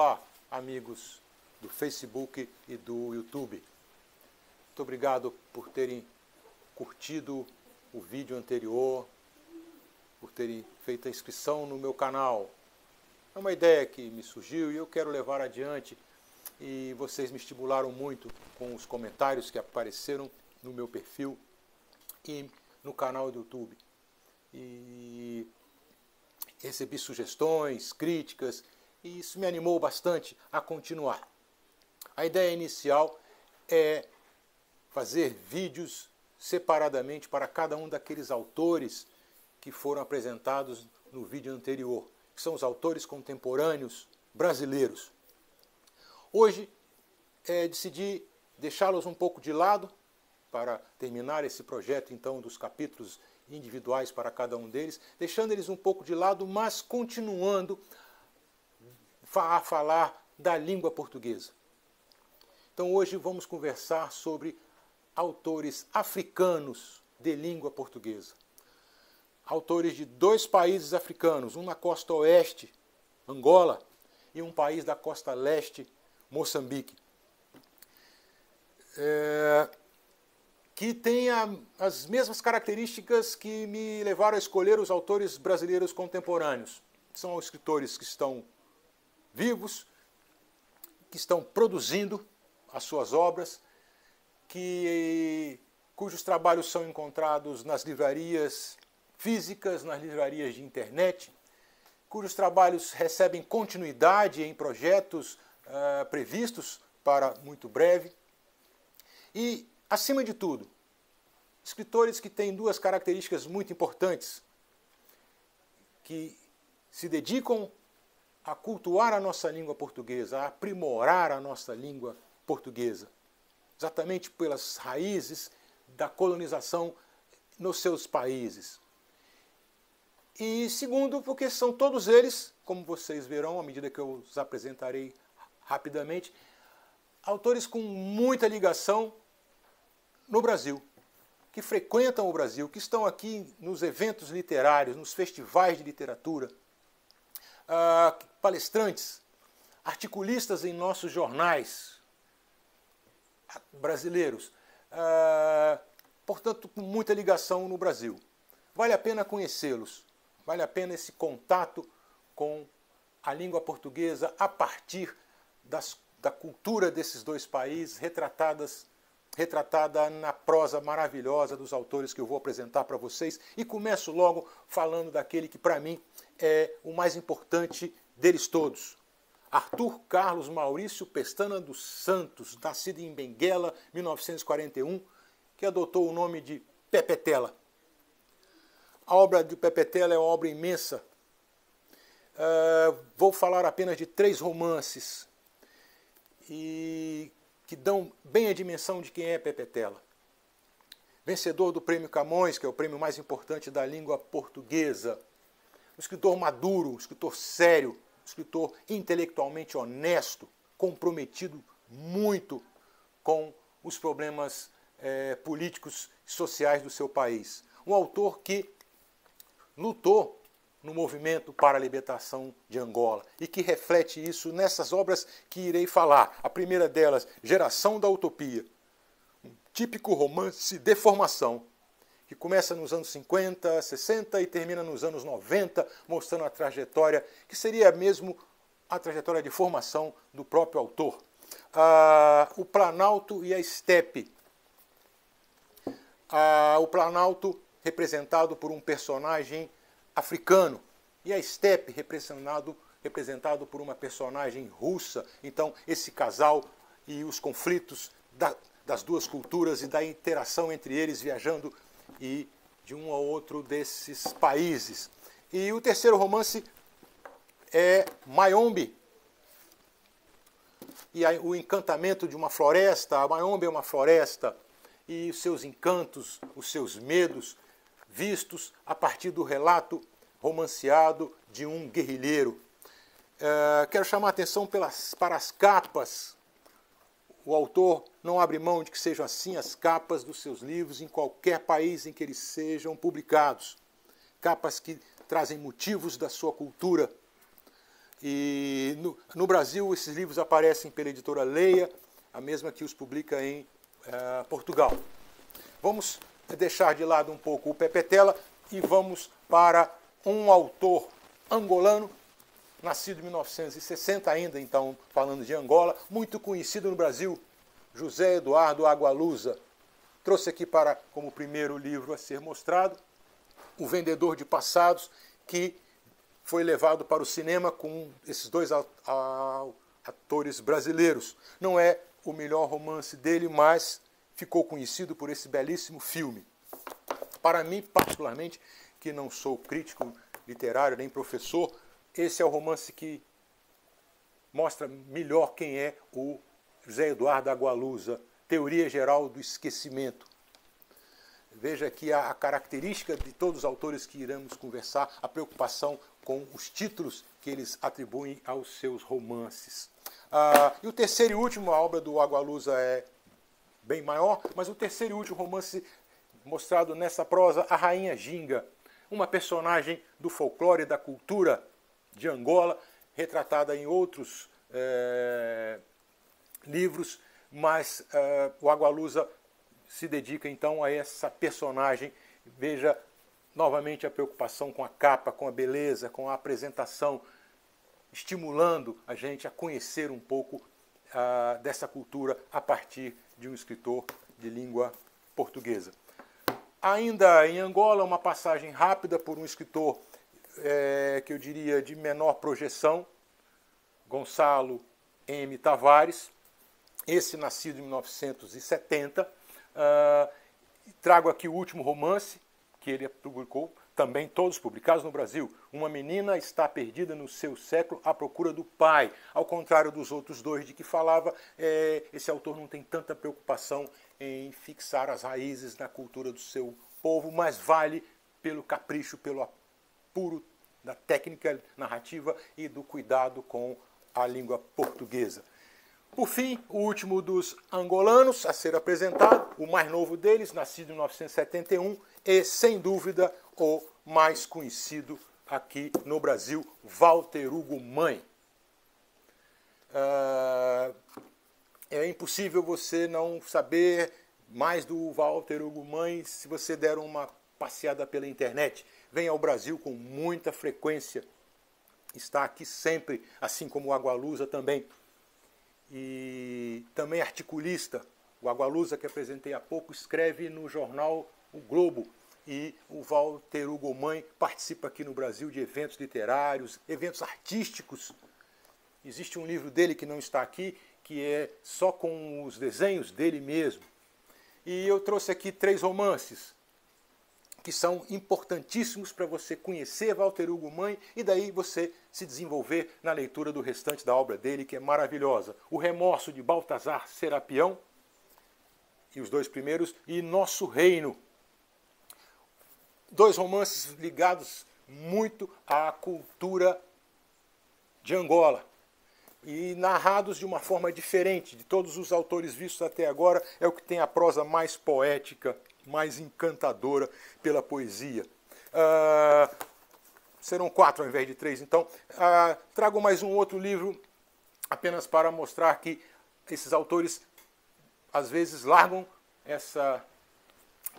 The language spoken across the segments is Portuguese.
Olá, amigos do Facebook e do YouTube. Muito obrigado por terem curtido o vídeo anterior, por terem feito a inscrição no meu canal. É uma ideia que me surgiu e eu quero levar adiante, e vocês me estimularam muito com os comentários que apareceram no meu perfil e no canal do YouTube. E recebi sugestões, críticas, e isso me animou bastante a continuar. A ideia inicial é fazer vídeos separadamente para cada um daqueles autores que foram apresentados no vídeo anterior, que são os autores contemporâneos brasileiros. Hoje decidi deixá-los um pouco de lado para terminar esse projeto então dos capítulos individuais para cada um deles, deixando eles um pouco de lado, mas continuando a falar da língua portuguesa. Então hoje vamos conversar sobre autores africanos de língua portuguesa. Autores de dois países africanos, um na costa oeste, Angola, e um país da costa leste, Moçambique. Que tem as mesmas características que me levaram a escolher os autores brasileiros contemporâneos. São escritores que estão vivos, que estão produzindo as suas obras, cujos trabalhos são encontrados nas livrarias físicas, nas livrarias de internet, cujos trabalhos recebem continuidade em projetos previstos para muito breve. E, acima de tudo, escritores que têm duas características muito importantes, que se dedicam a cultuar a nossa língua portuguesa, a aprimorar a nossa língua portuguesa, exatamente pelas raízes da colonização nos seus países. E segundo, porque são todos eles, como vocês verão à medida que eu os apresentarei rapidamente, autores com muita ligação no Brasil, que frequentam o Brasil, que estão aqui nos eventos literários, nos festivais de literatura, palestrantes, articulistas em nossos jornais brasileiros, portanto, com muita ligação no Brasil. Vale a pena conhecê-los, vale a pena esse contato com a língua portuguesa a partir da cultura desses dois países, retratada na prosa maravilhosa dos autores que eu vou apresentar para vocês. E começo logo falando daquele que, para mim, é o mais importante deles todos. Arthur Carlos Maurício Pestana dos Santos, nascido em Benguela, 1941, que adotou o nome de Pepetela. A obra de Pepetela é uma obra imensa. Vou falar apenas de 3 romances e que dão bem a dimensão de quem é Pepetela. Vencedor do Prêmio Camões, que é o prêmio mais importante da língua portuguesa. Um escritor maduro, um escritor sério, um escritor intelectualmente honesto, comprometido muito com os problemas políticos e sociais do seu país. Um autor que lutou no movimento para a libertação de Angola e que reflete isso nessas obras que irei falar. A primeira delas, Geração da Utopia, um típico romance de formação, que começa nos anos 50, 60 e termina nos anos 90, mostrando a trajetória, que seria mesmo a trajetória de formação do próprio autor. O Planalto e a Estepe. O Planalto representado por um personagem africano, e a estepe representado por uma personagem russa. Então, esse casal e os conflitos das duas culturas e da interação entre eles viajando e de um a outro desses países. E o terceiro romance é Mayombe, e o encantamento de uma floresta. A Mayombe é uma floresta e os seus encantos, os seus medos, vistos a partir do relato romanceado de um guerrilheiro. Quero chamar a atenção para as capas. O autor não abre mão de que sejam assim as capas dos seus livros em qualquer país em que eles sejam publicados. Capas que trazem motivos da sua cultura. E no Brasil esses livros aparecem pela editora Leia, a mesma que os publica em Portugal. Vamos deixar de lado um pouco o Pepetela e vamos para um autor angolano, nascido em 1960, ainda então falando de Angola, muito conhecido no Brasil, José Eduardo Agualusa. Trouxe aqui como primeiro livro a ser mostrado, O Vendedor de Passados, que foi levado para o cinema com esses dois atores brasileiros. Não é o melhor romance dele, mas ficou conhecido por esse belíssimo filme. Para mim, particularmente, que não sou crítico literário nem professor, esse é o romance que mostra melhor quem é o José Eduardo Agualusa, Teoria Geral do Esquecimento. Veja aqui a característica de todos os autores que iremos conversar, a preocupação com os títulos que eles atribuem aos seus romances. E o terceiro e último, a obra do Agualusa é bem maior, mas o terceiro e último romance mostrado nessa prosa, A Rainha Ginga, uma personagem do folclore e da cultura de Angola, retratada em outros livros, mas o Agualusa se dedica então a essa personagem. Veja novamente a preocupação com a capa, com a beleza, com a apresentação, estimulando a gente a conhecer um pouco dessa cultura a partir de um escritor de língua portuguesa. Ainda em Angola, uma passagem rápida por um escritor que eu diria de menor projeção, Gonçalo M. Tavares, esse nascido em 1970. Trago aqui o último romance que ele publicou, também todos publicados no Brasil. Uma menina está perdida no seu século à procura do pai. Ao contrário dos outros dois de que falava, esse autor não tem tanta preocupação em fixar as raízes na cultura do seu povo, mas vale pelo capricho, pelo apuro da técnica narrativa e do cuidado com a língua portuguesa. Por fim, o último dos angolanos a ser apresentado, o mais novo deles, nascido em 1971, e, sem dúvida, o mais conhecido aqui no Brasil, Walter Hugo Mãe. É impossível você não saber mais do Walter Hugo Mãe se você der uma passeada pela internet. Vem ao Brasil com muita frequência, está aqui sempre, assim como o Agualusa também. E também articulista. O Agualusa, que apresentei há pouco, escreve no jornal O Globo. E o Walter Hugo Mãe participa aqui no Brasil de eventos literários, eventos artísticos. Existe um livro dele que não está aqui, que é só com os desenhos dele mesmo. E eu trouxe aqui 3 romances que são importantíssimos para você conhecer Walter Hugo Mãe e daí você se desenvolver na leitura do restante da obra dele, que é maravilhosa. O Remorso, de Baltazar Serapião, e os 2 primeiros, e Nosso Reino. 2 romances ligados muito à cultura de Angola e narrados de uma forma diferente. De todos os autores vistos até agora, é o que tem a prosa mais poética, mais encantadora pela poesia. Serão 4 ao invés de 3, então. Trago mais um outro livro apenas para mostrar que esses autores às vezes largam essa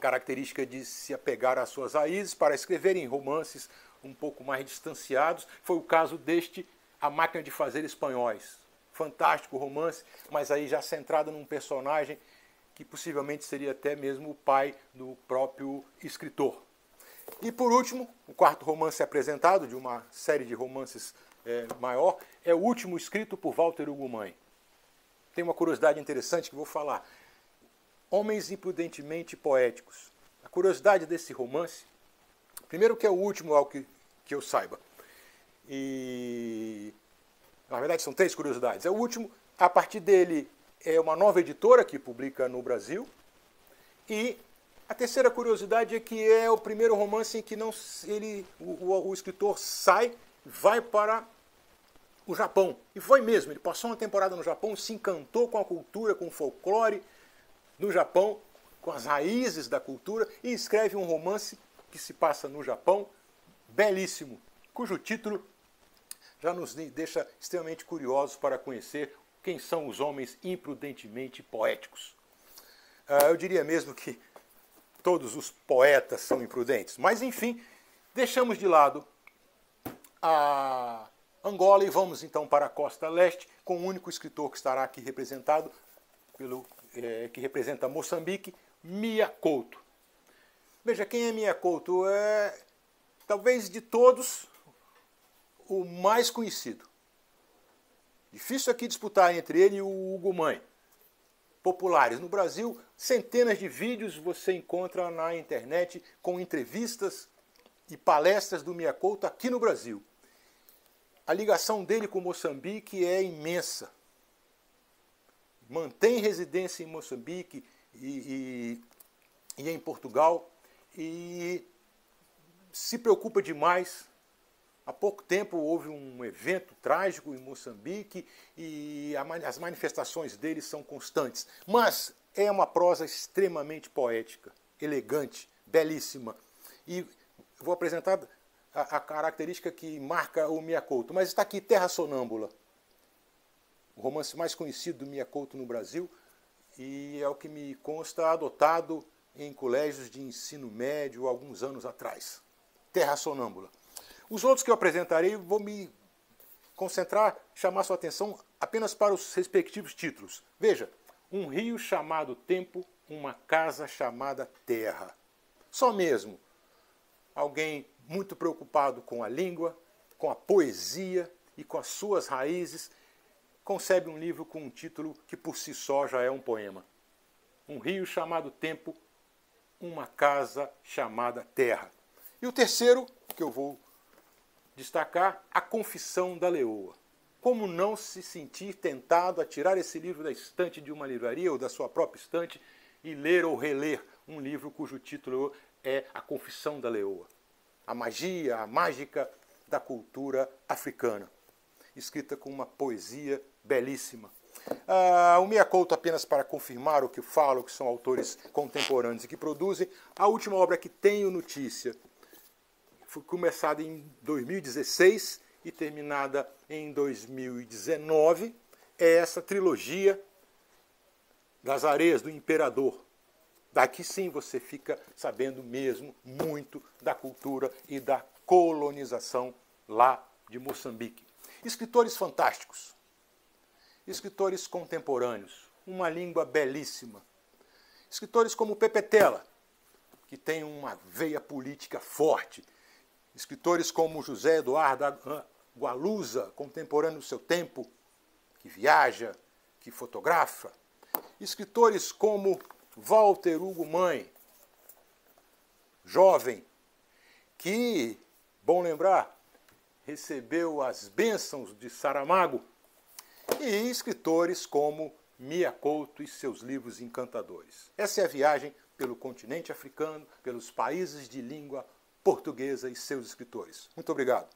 característica de se apegar às suas raízes para escreverem romances um pouco mais distanciados. Foi o caso deste A Máquina de Fazer Espanhóis. Fantástico romance, mas aí já centrado num personagem que possivelmente seria até mesmo o pai do próprio escritor. E por último, o 4º romance apresentado, de uma série de romances maior, é o último escrito por Walter Hugo Mãe. Tem uma curiosidade interessante que vou falar. Homens Imprudentemente Poéticos. A curiosidade desse romance, primeiro que é o último ao que eu saiba, e na verdade são 3 curiosidades. É o último, a partir dele é uma nova editora que publica no Brasil, e a terceira curiosidade é que é o primeiro romance em que o escritor vai para o Japão. E foi mesmo, ele passou uma temporada no Japão, se encantou com a cultura, com o folclore do Japão, com as raízes da cultura, e escreve um romance que se passa no Japão, belíssimo, cujo título já nos deixa extremamente curiosos para conhecer quem são os homens imprudentemente poéticos. Eu diria mesmo que todos os poetas são imprudentes, mas enfim, deixamos de lado a Angola e vamos então para a costa leste, com o único escritor que estará aqui representado, que representa Moçambique, Mia Couto. Veja, quem é Mia Couto? Talvez de todos, o mais conhecido. Difícil aqui disputar entre ele e o Hugo Mãe. Populares. No Brasil, centenas de vídeos você encontra na internet com entrevistas e palestras do Mia Couto aqui no Brasil. A ligação dele com Moçambique é imensa. Mantém residência em Moçambique e em Portugal e se preocupa demais. Há pouco tempo houve um evento trágico em Moçambique e as manifestações dele são constantes. Mas é uma prosa extremamente poética, elegante, belíssima. E vou apresentar a característica que marca o Mia Couto. Mas está aqui Terra Sonâmbula, o romance mais conhecido do Mia Couto no Brasil e é o que me consta adotado em colégios de ensino médio alguns anos atrás. Terra Sonâmbula. Os outros que eu apresentarei, vou me concentrar, chamar sua atenção apenas para os respectivos títulos. Veja, um rio chamado Tempo, uma casa chamada Terra. Só mesmo alguém muito preocupado com a língua, com a poesia e com as suas raízes, concebe um livro com um título que por si só já é um poema. Um rio chamado Tempo, uma casa chamada Terra. E o terceiro, que eu vou destacar, A Confissão da Leoa. Como não se sentir tentado a tirar esse livro da estante de uma livraria ou da sua própria estante e ler ou reler um livro cujo título é A Confissão da Leoa. A magia, a mágica da cultura africana. Escrita com uma poesia belíssima. O Mia Couto, apenas para confirmar o que eu falo, que são autores contemporâneos e que produzem, a última obra que tenho notícia foi começada em 2016 e terminada em 2019, é essa trilogia das Areias do Imperador. Daqui sim você fica sabendo mesmo muito da cultura e da colonização lá de Moçambique. Escritores fantásticos, escritores contemporâneos, uma língua belíssima. Escritores como Pepe Tela, que tem uma veia política forte. Escritores como José Eduardo Agualusa, contemporâneo do seu tempo, que viaja, que fotografa. Escritores como Walter Hugo Mãe, jovem, que, bom lembrar, recebeu as bênçãos de Saramago. E escritores como Mia Couto e seus livros encantadores. Essa é a viagem pelo continente africano, pelos países de língua portuguesa e seus escritores. Muito obrigado.